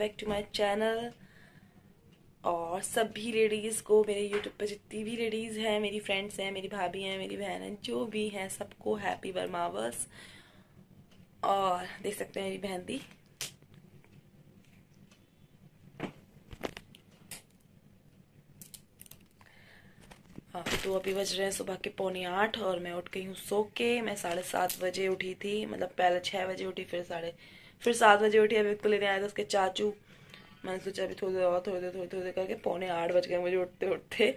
Back to my channel. और सभी ladies को मेरे यूट्यूब पे जितनी भी लेडीज़ हैं, मेरी फ्रेंड्स हैं, मेरी भाभी हैं, मेरी बहन हैं, जो भी हैं सबको हैप्पी बरमावस। और देख सकते हैं मेरी बहन दी तो अभी बज रहे हैं सुबह के 7:45 और मैं उठ गई हूँ सो के। मैं 7:30 बजे उठी थी, मतलब पहले 6 बजे उठी, फिर 7 बजे उठी। अभी को लेने आए थे उसके चाचू। मैंने सोचा अभी थोड़ी देर और थोड़ी देर करके 7:45 बज गए मुझे उठते उठते।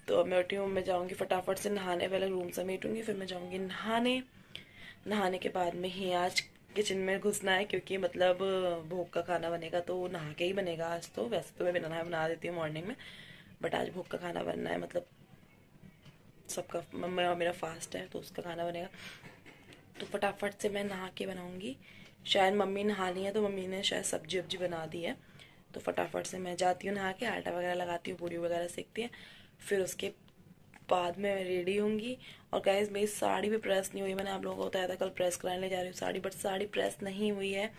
तो अब मैं उठी हूँ, मैं जाऊँगी फटाफट से नहाने, पहले रूम समेटूंगी, फिर मैं जाऊँगी नहाने के बाद में ही आज किचन में घुसना है, क्योंकि मतलब भोग का खाना बनेगा तो नहा के ही बनेगा आज। तो वैसे तो मैं बिना नहाए बना देती हूँ मॉर्निंग में, बट आज भोग का खाना बनना है, मतलब सबका मेरा फास्ट है तो उसका खाना बनेगा। तो फटाफट से मैं नहा के बनाऊंगी। शायद मम्मी नहा ली है तो मम्मी ने शायद सब्जी वब्जी बना दी है। तो फटाफट से मैं जाती हूँ नहा के, आटा वगैरह लगाती हूँ, पूड़ी वगैरह सेकती है, फिर उसके बाद में रेडी होंगी। और गाइस मेरी साड़ी भी प्रेस नहीं हुई। मैंने आप लोगों को बताया था कल प्रेस कराने ले जा रही हूँ साड़ी, बट साड़ी प्रेस नहीं हुई है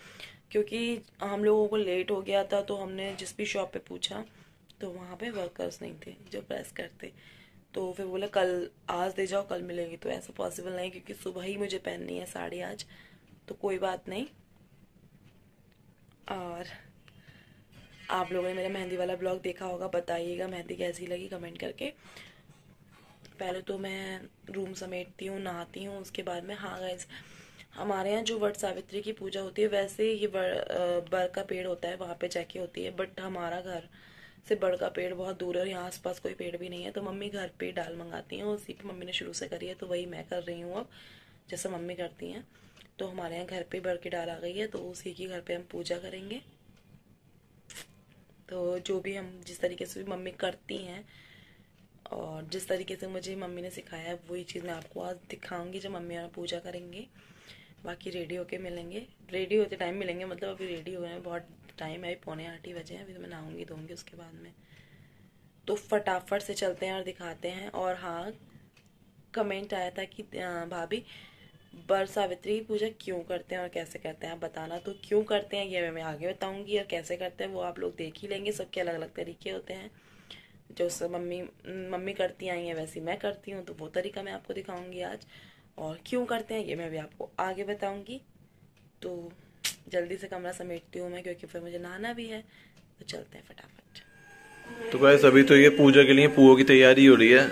क्योंकि हम लोगों को लेट हो गया था। तो हमने जिस भी शॉप पे पूछा तो वहाँ पे वर्कर्स नहीं थे जो प्रेस करते। तो फिर बोले कल आज दे जाओ, कल मिलेंगी। तो ऐसा पॉसिबल नहीं क्योंकि सुबह ही मुझे पहननी है साड़ी आज। तो कोई बात नहीं। और आप लोगों ने मेरा मेहंदी वाला ब्लॉग देखा होगा, बताइएगा मेहंदी कैसी लगी कमेंट करके। पहले तो मैं रूम समेटती हूँ, नहाती हूँ, उसके बाद में हाँ गाइस, हमारे यहाँ जो वट सावित्री की पूजा होती है वैसे ये बर का पेड़ होता है वहाँ पे जाके होती है, बट हमारा घर से बड़ का पेड़ बहुत दूर है और यहाँ आसपास कोई पेड़ भी नहीं है। तो मम्मी घर पे डाल मंगाती हैं, उसी पे मम्मी ने शुरू से करी है तो वही मैं कर रही हूँ अब, जैसा मम्मी करती हैं। तो हमारे यहाँ घर पे बड़ की डाल आ गई है तो उसी की घर पे हम पूजा करेंगे। तो जो भी हम जिस तरीके से भी मम्मी करती हैं और जिस तरीके से मुझे मम्मी ने सिखाया है वही चीज़ मैं आपको आज दिखाऊंगी जब मम्मी और पूजा करेंगे। बाकी रेडी होके मिलेंगे, रेडी होते टाइम मिलेंगे, मतलब अभी रेडी हो गए हैं, बहुत टाइम है, 7:45 बजे हैं। अभी तो मैं नहाऊंगी धोऊंगी उसके बाद में। तो फटाफट से चलते हैं और दिखाते हैं। और हाँ, कमेंट आया था कि भाभी बर सावित्री की पूजा क्यों करते हैं और कैसे करते हैं आप बताना। तो क्यों करते हैं ये मैं आगे बताऊंगी, और कैसे करते हैं वो आप लोग देख ही लेंगे। सबके अलग अलग तरीके होते हैं, जो सब मम्मी करती आई हैं वैसे मैं करती हूँ, तो वो तरीका मैं आपको दिखाऊंगी आज। और क्यों करते हैं ये मैं भी आपको आगे बताऊंगी। तो जल्दी से कमरा समेटती हूँ मैं, क्योंकि फिर मुझे नहाना भी है। तो चलते हैं फटाफट। तो गाइस अभी तो ये पूजा के लिए पुआ की तैयारी हो रही है।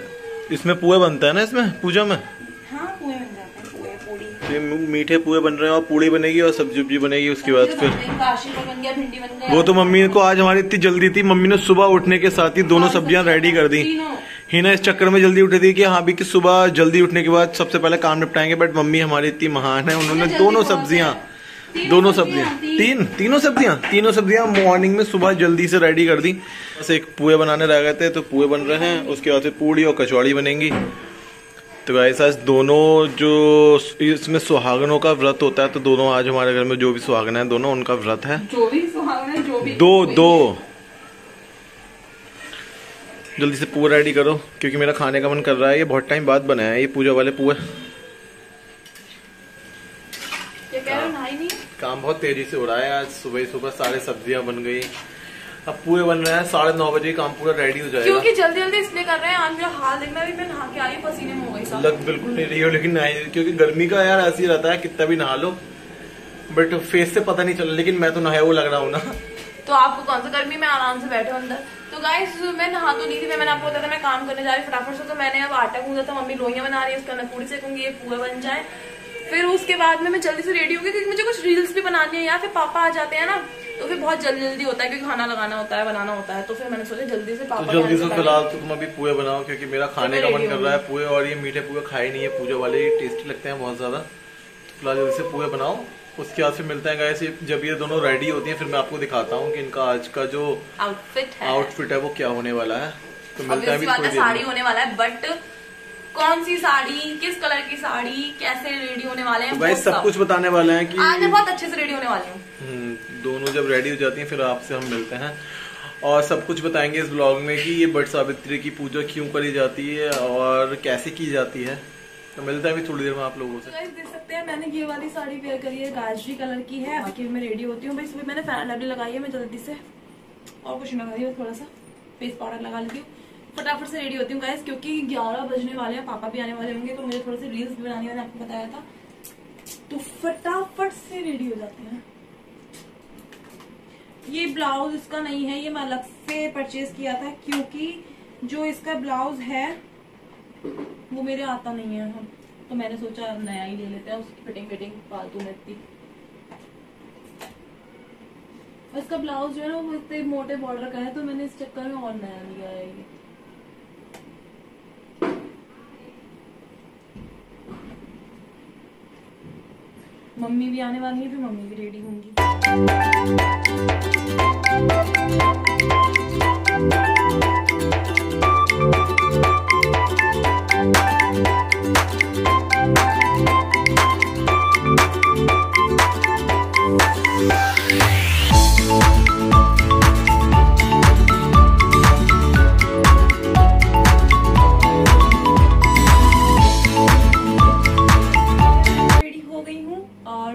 इसमें पुआ बनता है ना, इसमें पूजा में? हाँ, पुए बन जाते हैं, पुए पूड़ी। ये मीठे पुए बन रहे हैं और पूड़ी बनेगी और सब्जी उब्जी बनेगी उसके बाद फिर काशी बन गया, भिंडी बन गया। वो तो मम्मी को आज हमारी इतनी जल्दी थी, मम्मी ने सुबह उठने के साथ ही दोनों सब्जियां रेडी कर दी। हिना इस चक्कर में जल्दी उठी थी कि हाँ भी कि सुबह जल्दी उठने के बाद सबसे पहले काम निपटाएंगे, बट मम्मी हमारी इतनी महान है, उन्होंने तीनों सब्जियां तीनों सब्जियां मॉर्निंग में सुबह जल्दी से रेडी कर दी। बस एक पुए बनाने रह गए थे तो पुए बन रहे हैं, उसके बाद फिर पूड़ी और कचौड़ी बनेंगी। तो गाइस आज दोनों जो इसमें सुहागनों का व्रत होता है, तो दोनों आज हमारे घर में जो भी सुहागन है दोनों उनका व्रत है। जो भी सुहागन है, जो भी दो जल्दी से पुआ रेडी करो क्योंकि मेरा खाने का मन कर रहा है। ये बहुत टाइम बाद बनाया है ये पूजा वाले पुए। काम बहुत तेजी से हो रहा है, आज सुबह सारे सब्जियां बन गई, अब पूरे बन रहे हैं। 9:30 बजे काम पूरा रेडी हो जाएगा, क्योंकि जल्दी इसलिए कर रहे हैं। आज मेरा हाल देखना भी, मैं नहा के आई पसीने में हो गई सब। लग बिल्कुल नहीं रही हो लेकिन नहीं, क्योंकि गर्मी का यार ऐसे ही रहता है, कितना भी नहा लो बट फेस से पता नहीं चल। लेकिन मैं तो नहाया वो लग रहा हूँ ना। तो आपको कौन सा गर्मी में आराम से बैठे अंदर। तो गाइस मैं नहा तो नहीं थी, मैंने आपको बताया था मैं काम करने जा रही फटाफट से। तो मैंने अब आटा गूंदा था, मम्मी लोइयां बना रही है, उसके अंदर पूरी सेकूंगी, ये पुआ बन जाए। फिर उसके बाद में मैं जल्दी से रेडी हो गई क्योंकि मुझे कुछ रील्स भी बनानी है, या फिर पापा आ जाते हैं ना तो फिर बहुत जल्दी होता है क्योंकि खाना लगाना होता है, बनाना होता है। तो फिर मैंने सोचा जल्दी से पापा जल्दी से फिलहाल तो तुम अभी पुए बनाओ क्योंकि मेरा खाने का मन कर रहा है पुए। और ये मीठे पुए खाए नहीं है, पूजा वाले टेस्टी लगते हैं बहुत ज्यादा। फिलहाल जल्दी से पुए बनाओ, उसके बाद फिर मिलते हैं गाइस जब ये दोनों रेडी होती हैं। फिर मैं आपको दिखाता हूँ कि इनका आज का जो आउटफिट है वो क्या होने वाला है। तो मिलते हैं अभी। साड़ी होने वाला है, बट कौन सी साड़ी, किस कलर की साड़ी, कैसे रेडी होने वाले हैं, भाई सब कुछ बताने वाले हैं कि आज मैं बहुत अच्छे से रेडी होने वाली हूँ। दोनों जब रेडी हो जाती हैं फिर आपसे हम मिलते हैं और सब कुछ बताएंगे इस ब्लॉग में कि ये बट सावित्री की पूजा क्यों करी जाती है और कैसे की जाती है। तो मिलता है भी थोड़ी देर में आप लोगों से। गाइस देख सकते हैं मैंने ये वाली साड़ी वेयर करी है, गाजरी कलर की है। बाकी मैं रेडी होती हूँ भाई, सुबह मैंने फैन लवली लगाई है, मैं जल्दी से और कुछ लगा रही हूँ, थोड़ा सा फेस पाउडर लगा लेती हूँ, फटाफट से रेडी होती हूँ गाइस, क्योंकि 11 बजने वाले हैं, पापा भी आने वाले होंगे, तो मुझे थोड़ी सी रील्स भी बनानी, मैंने आपको बताया था, तो फटाफट से रेडी हो जाते हैं। ये ब्लाउज इसका नहीं है, ये मैं अलग से परचेज किया था, क्योंकि जो इसका ब्लाउज है वो मेरे आता नहीं है, तो मैंने सोचा नया ही ले लेते हैं, उसकी फिटिंग फालतू में थी। इसका ब्लाउज जो है ना वो इतने मोटे बॉर्डर का है, तो मैंने इस चक्कर में और नया लिया है ये। मम्मी भी आने वाली है, फिर मम्मी भी रेडी होंगी।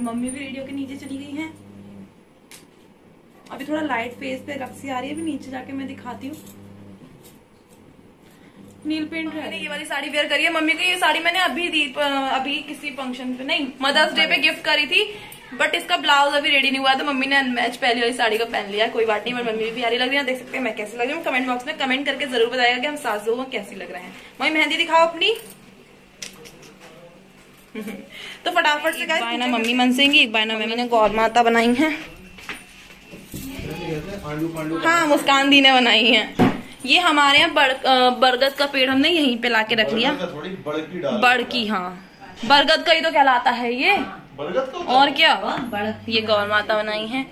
मम्मी भी रेडी होकर नीचे चली गई हैं। अभी थोड़ा लाइट फेस पे रक्सी आ रही है, अभी नीचे जाके मैं दिखाती हूँ। नील पेंट है। ये वाली साड़ी वेयर करी है मम्मी की, ये साड़ी मैंने अभी किसी फंक्शन पे नहीं, मदर्स डे पे गिफ्ट करी थी, बट इसका ब्लाउज अभी रेडी नहीं हुआ, तो मम्मी ने अनमैच पहली वाली साड़ी को पहन लिया। कोई बात नहीं, पर मम्मी भी प्यारी लग रही है। देख सकते हैं मैं कैसी लग रही हूँ, कमेंट बॉक्स में कमेंट करके जरूर बताएगा कि हम सास लोग कैसी लग रहे हैं। मम्मी मेहंदी दिखाओ अपनी। तो फटाफट से गाइस, ना मम्मी मनसेंगी, एक बार ना मम्मी ने गौर माता बनाई है, हाँ मुस्कान दी ने बनाई है। ये हमारे यहाँ बरगद का पेड़ हमने यहीं पे लाके रख लिया, बड़की, हाँ बरगद का ही तो कहलाता है ये, और क्या। ये गौर माता बनाई है,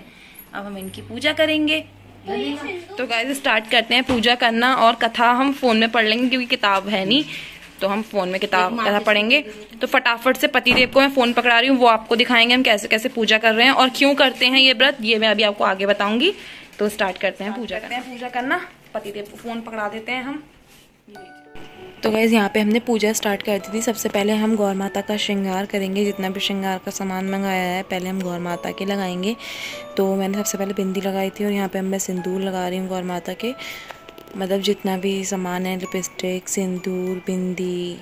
अब हम इनकी पूजा करेंगे। तो गाइस स्टार्ट करते हैं पूजा करना, और कथा हम फोन में पढ़ लेंगे क्योंकि किताब है नहीं, तो हम फोन में कथा पढ़ेंगे। तो फटाफट से पतिदेव को मैं फोन पकड़ा रही हूँ, वो आपको दिखाएंगे हम कैसे कैसे पूजा कर रहे हैं और क्यों करते हैं ये व्रत, ये मैं अभी आपको आगे बताऊंगी। तो स्टार्ट करते हैं पूजा करना। पतिदेव को फोन पकड़ा देते हैं हम। तो गाइस यहाँ पे हमने पूजा स्टार्ट कर दी थी। सबसे पहले हम गौर माता का श्रृंगार करेंगे, जितना भी श्रृंगार का सामान मंगाया है पहले हम गौर माता के लगाएंगे। तो मैंने सबसे पहले बिंदी लगाई थी, और यहाँ पे मैं सिंदूर लगा रही हूँ गौर माता के, मतलब जितना भी सामान है, लिपस्टिक, सिंदूर, बिंदी,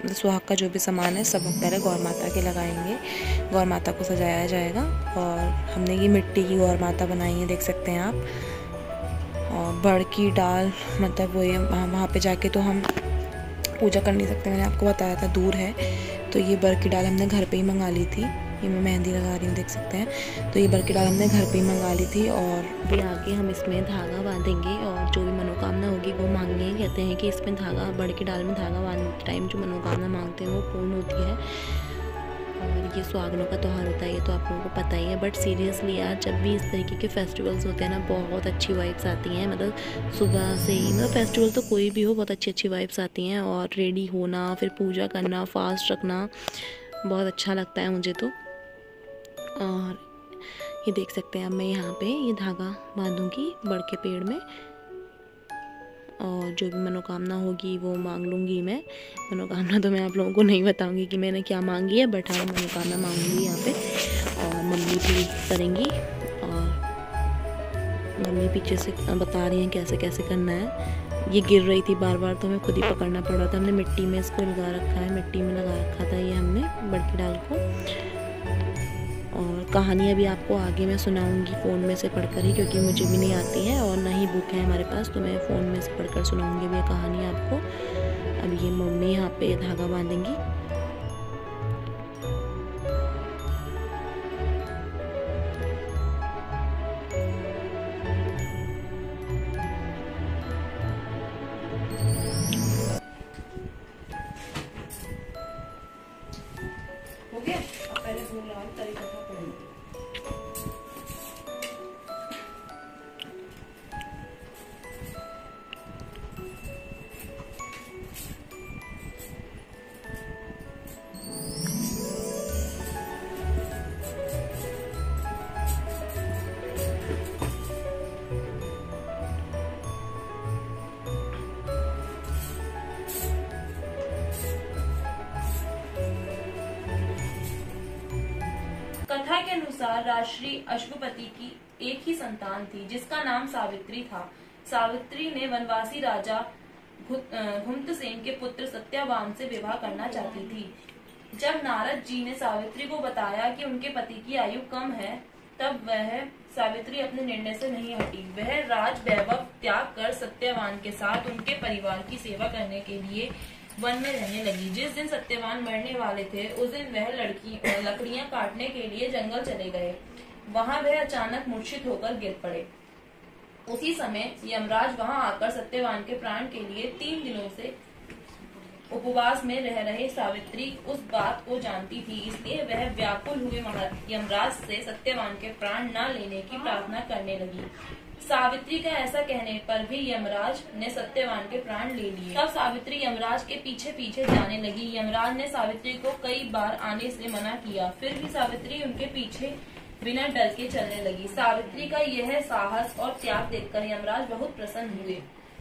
सुहाग का जो भी सामान है सब पहले गौर माता के लगाएंगे। गौर माता को सजाया जाएगा, और हमने ये मिट्टी की गौर माता बनाई है, देख सकते हैं आप। और बड़ की डाल, मतलब वो ये वहाँ पे जाके तो हम पूजा कर नहीं सकते, मैंने आपको बताया था दूर है, तो ये बड़ की डाल हमने घर पे ही मंगा ली थी। ये मैं मेहंदी लगा रही हूँ, देख सकते हैं। तो ये बड़ की डाल हमने घर पे ही मंगा ली थी, और फिर आगे हम इसमें धागा बांधेंगे, और जो भी मनोकामना होगी वो मांगनी है। कहते हैं कि इसमें धागा, बड़ की डाल में धागा बांधने टाइम जो मनोकामना मांगते हैं वो पूर्ण होती है। और ये सुहागनों का त्यौहार होता है, ये तो आप लोगों को पता ही है। बट सीरियसली यार, जब भी इस तरीके के फेस्टिवल्स होते हैं ना, बहुत अच्छी वाइब्स आती हैं। मतलब सुबह से ही, मतलब फेस्टिवल तो कोई भी हो, बहुत अच्छी वाइब्स आती हैं। और रेडी होना, फिर पूजा करना, फास्ट रखना, बहुत अच्छा लगता है मुझे तो। और ये देख सकते हैं, अब मैं यहाँ पे ये धागा बांधूंगी बड़ के पेड़ में, और जो भी मनोकामना होगी वो मांग लूँगी मैं। मनोकामना तो मैं आप लोगों को नहीं बताऊंगी कि मैंने क्या मांगी है, बट हाँ मनोकामना मांगूंगी यहाँ पे, और मम्मी भी करेंगी। और मम्मी पीछे से बता रही हैं कैसे कैसे करना है। ये गिर रही थी बार बार, तो हमें खुद ही पकड़ना पड़ रहा था। हमने मिट्टी में इसको लगा रखा है, मिट्टी में लगा रखा था ये हमने बड़ की डाल को। और कहानियाँ भी आपको आगे मैं सुनाऊंगी फ़ोन में से पढ़कर ही, क्योंकि मुझे भी नहीं आती है और ना ही बुक है हमारे पास, तो मैं फ़ोन में से पढ़कर सुनाऊंगी भी ये कहानी आपको। अब ये मम्मी यहाँ पे धागा बांधेंगी। हो गया, अब पहले फूल लगाओ, तरीका था पहले। कथा के अनुसार राजश्री अश्वपति की एक ही संतान थी जिसका नाम सावित्री था। सावित्री ने वनवासी राजा घुमतसेन के पुत्र सत्यवान से विवाह करना चाहती थी। जब नारद जी ने सावित्री को बताया कि उनके पति की आयु कम है, तब वह सावित्री अपने निर्णय से नहीं हटी। वह राज वैभव त्याग कर सत्यवान के साथ उनके परिवार की सेवा करने के लिए वन में रहने लगी। जिस दिन सत्यवान मरने वाले थे उस दिन वह लकड़ियां काटने के लिए जंगल चले गए। वहां वह अचानक मूर्छित होकर गिर पड़े। उसी समय यमराज वहां आकर सत्यवान के प्राण के लिए 3 दिनों से उपवास में रह रहे सावित्री उस बात को जानती थी, इसलिए वह व्याकुल हुए यमराज से सत्यवान के प्राण न लेने की प्रार्थना करने लगी। सावित्री का ऐसा कहने पर भी यमराज ने सत्यवान के प्राण ले लिए। तब सावित्री यमराज के पीछे पीछे जाने लगी। यमराज ने सावित्री को कई बार आने से मना किया, फिर भी सावित्री उनके पीछे बिना डर के चलने लगी। सावित्री का यह साहस और त्याग देखकर यमराज बहुत प्रसन्न हुए।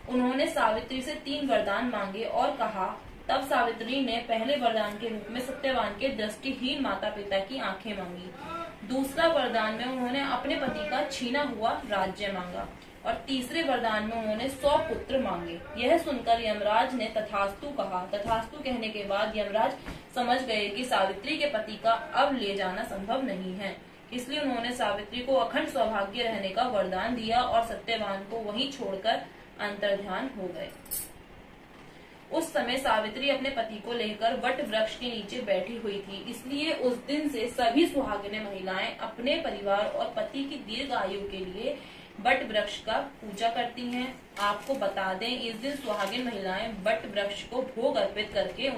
उन्होंने सावित्री से 3 वरदान मांगे और कहा। तब सावित्री ने पहले वरदान के रूप में सत्यवान के दृष्टिहीन माता पिता की आंखें मांगी। दूसरा वरदान में उन्होंने अपने पति का छीना हुआ राज्य मांगा और तीसरे वरदान में उन्होंने 100 पुत्र मांगे। यह सुनकर यमराज ने तथास्तु कहा। तथास्तु कहने के बाद यमराज समझ गए कि सावित्री के पति का अब ले जाना संभव नहीं है, इसलिए उन्होंने सावित्री को अखंड सौभाग्य रहने का वरदान दिया और सत्यवान को वहीं छोड़कर अंतर्ध्यान हो गए। उस समय सावित्री अपने पति को लेकर वट वृक्ष के नीचे बैठी हुई थी, इसलिए उस दिन से सभी सुहागिनें महिलाएं अपने परिवार और पति की दीर्घ आयु के लिए वट वृक्ष का पूजा करती हैं। आपको बता दें, इस दिन सुहागिन महिलाएं वट वृक्ष को भोग अर्पित करके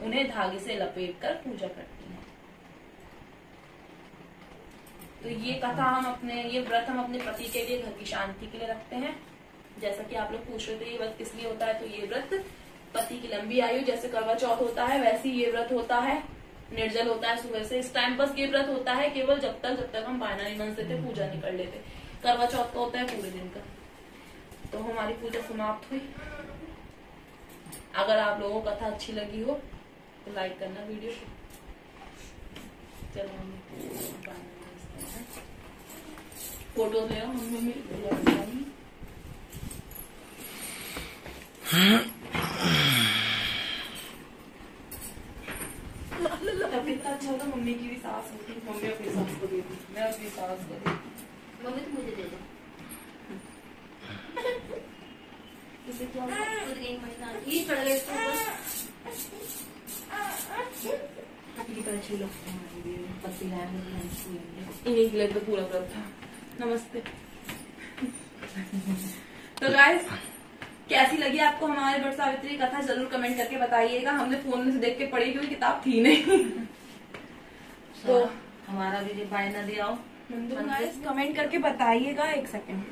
उन्हें धागे से लपेट कर पूजा करती हैं। तो ये व्रत हम अपने पति के लिए, घर की शांति के लिए रखते हैं। जैसा कि आप लोग पूछ रहे थे ये व्रत किस लिए होता है, तो ये व्रत पति की लंबी आयु, जैसे करवा चौथ होता है वैसे ये व्रत होता है। निर्जल होता है सुबह से। इस टाइम बस ये व्रत होता है केवल जब तक हम बायना नहीं बन देते, पूजा नहीं कर लेते। करवा चौथ का होता है पूरे दिन का। तो हमारी पूजा समाप्त हुई। अगर आप लोगों को कथा अच्छी लगी हो तो लाइक करना वीडियो को। चलो फोटोज ले मम्मी कितना अच्छा होता। मम्मी की भी सास होती, मम्मी अपनी सास को देती, मैं अपनी सास को देती। मम्मी तो मुझे दे दो। इसे क्या हुआ? ये चढ़ गए इसको इन्हीं के लिए तो पूरा व्रत था। नमस्ते। तो गाइस, कैसी लगी आपको हमारे वट सावित्री कथा जरूर कमेंट करके बताइएगा। हमने फोन में से देख के पढ़ी क्योंकि किताब थी नहीं। तो हमारा भी बायना दिया हो कमेंट करके बताइएगा। 1 सेकेंड।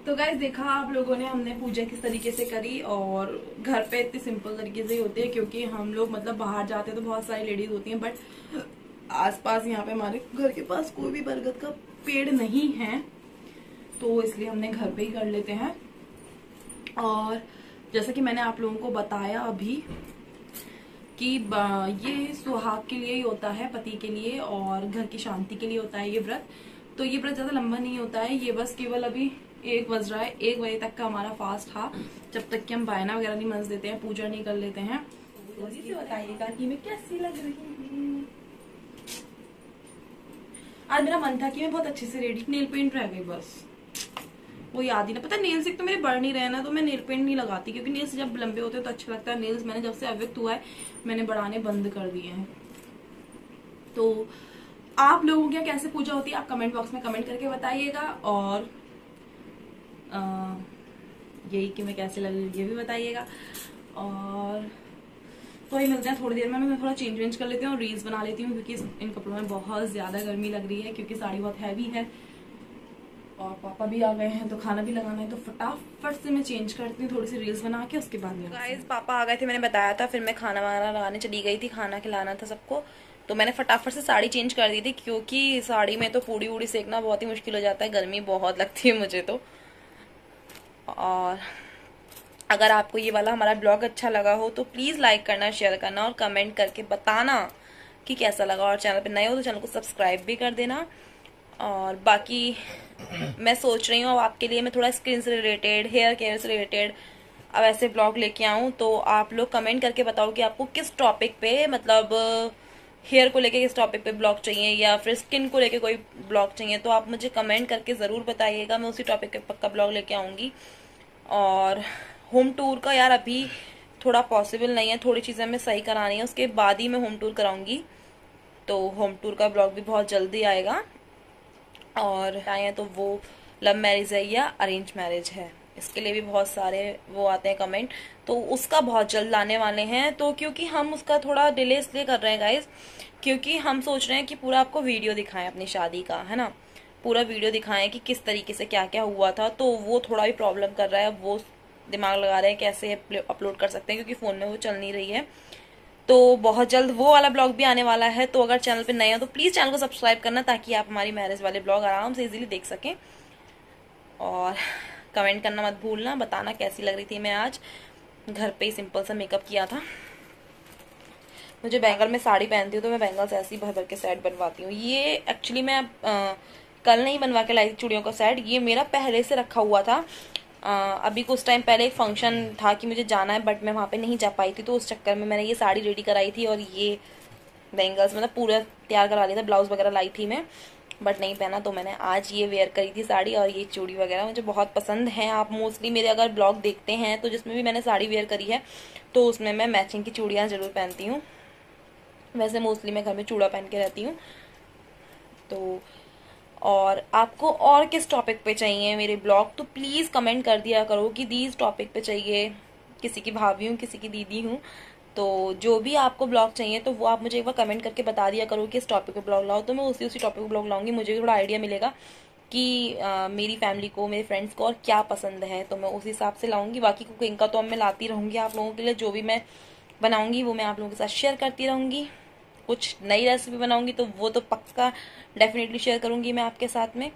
तो गाइस, देखा आप लोगों ने हमने पूजा किस तरीके से करी, और घर पे इतनी सिंपल तरीके से ही होती है क्योंकि हम लोग मतलब बाहर जाते हैं तो बहुत सारी लेडीज होती हैं, बट आसपास यहाँ पे हमारे घर के पास कोई भी बरगद का पेड़ नहीं है, तो इसलिए हमने घर पे ही कर लेते हैं। और जैसा कि मैंने आप लोगों को बताया अभी कि ये सुहाग के लिए ही होता है, पति के लिए और घर की शांति के लिए होता है ये व्रत। तो ये व्रत ज्यादा लंबा नहीं होता है, ये बस केवल अभी 1 बज रहा है, 1 बजे तक का हमारा फास्ट था, जब तक कि हम बायना वगैरह नहीं मंज देते हैं, पूजा नहीं कर लेते हैं। तो इसे बताइएगा कि मैं कैसी लग रही हूँ। आज मेरा मन था कि मैं बहुत अच्छे से रेडी, नेल पेंट रह गई बस, वो याद ही ना। पता नेल्स एक तो मेरे बढ़ नहीं रहे ना, तो मैं नेल पेंट नहीं लगाती क्योंकि नेल्स जब लंबे होते हैं तो अच्छा लगता है। नेल्स मैंने जब से अव्यक्त हुआ है मैंने बढ़ाने बंद कर दिए हैं। तो आप लोगों की कैसे पूजा होती है आप कमेंट बॉक्स में कमेंट करके बताइएगा, और यही कि मैं कैसे लग रही हूँ ये भी बताइएगा। और तो ही मिलते हैं थोड़ी देर में। मैं थोड़ा चेंज कर लेती हूँ और रील्स बना लेती हूँ क्योंकि इन कपड़ों में बहुत ज्यादा गर्मी लग रही है, क्योंकि साड़ी बहुत हैवी है और पापा भी आ गए हैं तो खाना भी लगाना है। तो फटाफट से मैं चेंज करती हूँ, थोड़ी सी रील्स बना के उसके बाद। गाइस, पापा आ गए थे, मैंने बताया था, फिर मैं खाना वाना लगाने चली गई थी, खाना खिलाना था सबको, तो मैंने फटाफट से साड़ी चेंज कर दी थी क्योंकि साड़ी में तो पूड़ी वूड़ी सेकना बहुत ही मुश्किल हो जाता है, गर्मी बहुत लगती है मुझे तो। और अगर आपको ये वाला हमारा ब्लॉग अच्छा लगा हो तो प्लीज़ लाइक करना, शेयर करना और कमेंट करके बताना कि कैसा लगा, और चैनल पे नए हो तो चैनल को सब्सक्राइब भी कर देना। और बाकी मैं सोच रही हूँ अब आपके लिए मैं थोड़ा स्किन से रिलेटेड, हेयर केयर से रिलेटेड अब ऐसे ब्लॉग लेके आऊँ। तो आप लोग कमेंट करके बताओ कि आपको किस टॉपिक पे, मतलब हेयर को लेके किस टॉपिक पे ब्लॉग चाहिए या फिर स्किन को लेके कोई ब्लॉग चाहिए। तो आप मुझे कमेंट करके ज़रूर बताइएगा, मैं उसी टॉपिक पे पक्का ब्लॉग लेके आऊँगी। और होम टूर का यार अभी थोड़ा पॉसिबल नहीं है, थोड़ी चीज़ें हमें सही करानी है, उसके बाद ही मैं होम टूर कराऊंगी। तो होम टूर का ब्लॉग भी बहुत जल्दी आएगा। और आए तो वो लव मैरिज है या अरेंज मैरिज है, इसके लिए भी बहुत सारे वो आते हैं कमेंट, तो उसका बहुत जल्द आने वाले हैं। तो क्योंकि हम उसका थोड़ा डिले इसलिए कर रहे हैं गाइज, क्योंकि हम सोच रहे हैं कि पूरा आपको वीडियो दिखाएं अपनी शादी का, है ना, पूरा वीडियो दिखाएं कि किस तरीके से क्या क्या हुआ था। तो वो थोड़ा भी प्रॉब्लम कर रहा है, वो दिमाग लगा रहे हैं कैसे अपलोड कर सकते हैं, क्योंकि फ़ोन में वो चल नहीं रही है। तो बहुत जल्द वो वाला ब्लॉग भी आने वाला है। तो अगर चैनल पे नए हो तो प्लीज़ चैनल को सब्सक्राइब करना, ताकि आप हमारी मैरिज वाले ब्लॉग आराम से इजीली देख सकें। और कमेंट करना मत भूलना, बताना कैसी लग रही थी। मैं आज घर पे ही सिंपल सा मेकअप किया था। मुझे बैंगल में साड़ी पहनती हूँ तो मैं बैंगल से ऐसी भर भर के सेट बनवाती हूँ। ये एक्चुअली मैं कल नहीं बनवा के लाई थी चूड़ियों का सेट, ये मेरा पहले से रखा हुआ था। अभी कुछ टाइम पहले एक फंक्शन था कि मुझे जाना है, बट मैं वहाँ पे नहीं जा पाई थी, तो उस चक्कर में मैंने ये साड़ी रेडी कराई थी और ये बैंगल्स मतलब पूरा तैयार करा लिया था, ब्लाउज वगैरह लाई थी मैं, बट नहीं पहना। तो मैंने आज ये वेयर करी थी साड़ी, और ये चूड़ी वगैरह मुझे बहुत पसंद है। आप मोस्टली मेरे अगर ब्लॉग देखते हैं तो जिसमें भी मैंने साड़ी वेयर करी है तो उसमें मैं मैचिंग की चूड़ियाँ जरूर पहनती हूँ। वैसे मोस्टली मैं घर में चूड़ा पहन के रहती हूँ। तो और आपको और किस टॉपिक पे चाहिए मेरे ब्लॉग, तो प्लीज़ कमेंट कर दिया करो कि दीज टॉपिक पे चाहिए। किसी की भाभी हूँ, किसी की दीदी हूँ, तो जो भी आपको ब्लॉग चाहिए तो वो आप मुझे एक बार कमेंट करके बता दिया करो कि इस टॉपिक पे ब्लॉग लाओ, तो मैं उसी टॉपिक पे ब्लॉग लाऊंगी। मुझे भी थोड़ा आइडिया मिलेगा कि मेरी फैमिली को, मेरे फ्रेंड्स को और क्या पसंद है, तो मैं उस हिसाब से लाऊंगी। बाकी कुकिंग का तो अब मैं लाती रहूँगी आप लोगों के लिए, जो भी मैं बनाऊंगी वो मैं आप लोगों के साथ शेयर करती रहूँगी। कुछ नई रेसिपी बनाऊंगी तो वो तो पक्का डेफिनेटली शेयर करूंगी मैं आपके साथ में।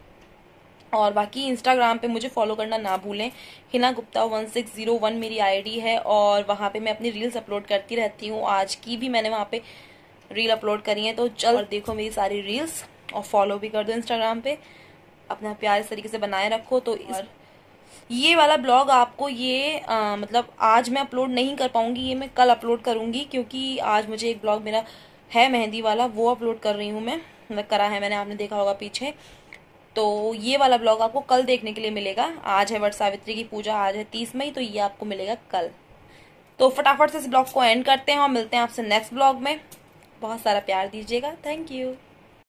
और बाकी इंस्टाग्राम पे मुझे फॉलो करना ना भूलें, हिना गुप्ता 1601 मेरी आईडी है, और वहाँ पे मैं अपनी रील्स अपलोड करती रहती हूँ। आज की भी मैंने वहाँ पे रील अपलोड करी है, तो चल और देखो मेरी सारी रील्स, और फॉलो भी कर दो इंस्टाग्राम पे। अपना प्यार इस तरीके से बनाए रखो। तो ये वाला ब्लॉग आपको ये मतलब आज मैं अपलोड नहीं कर पाऊंगी, ये मैं कल अपलोड करूंगी, क्योंकि आज मुझे एक ब्लॉग मेरा है मेहंदी वाला, वो अपलोड कर रही हूँ मैं, मतलब करा है मैंने, आपने देखा होगा पीछे। तो ये वाला ब्लॉग आपको कल देखने के लिए मिलेगा। आज है वट सावित्री की पूजा, आज है 30 मई, तो ये आपको मिलेगा कल। तो फटाफट से इस ब्लॉग को एंड करते हैं और मिलते हैं आपसे नेक्स्ट ब्लॉग में। बहुत सारा प्यार दीजिएगा। Thank you.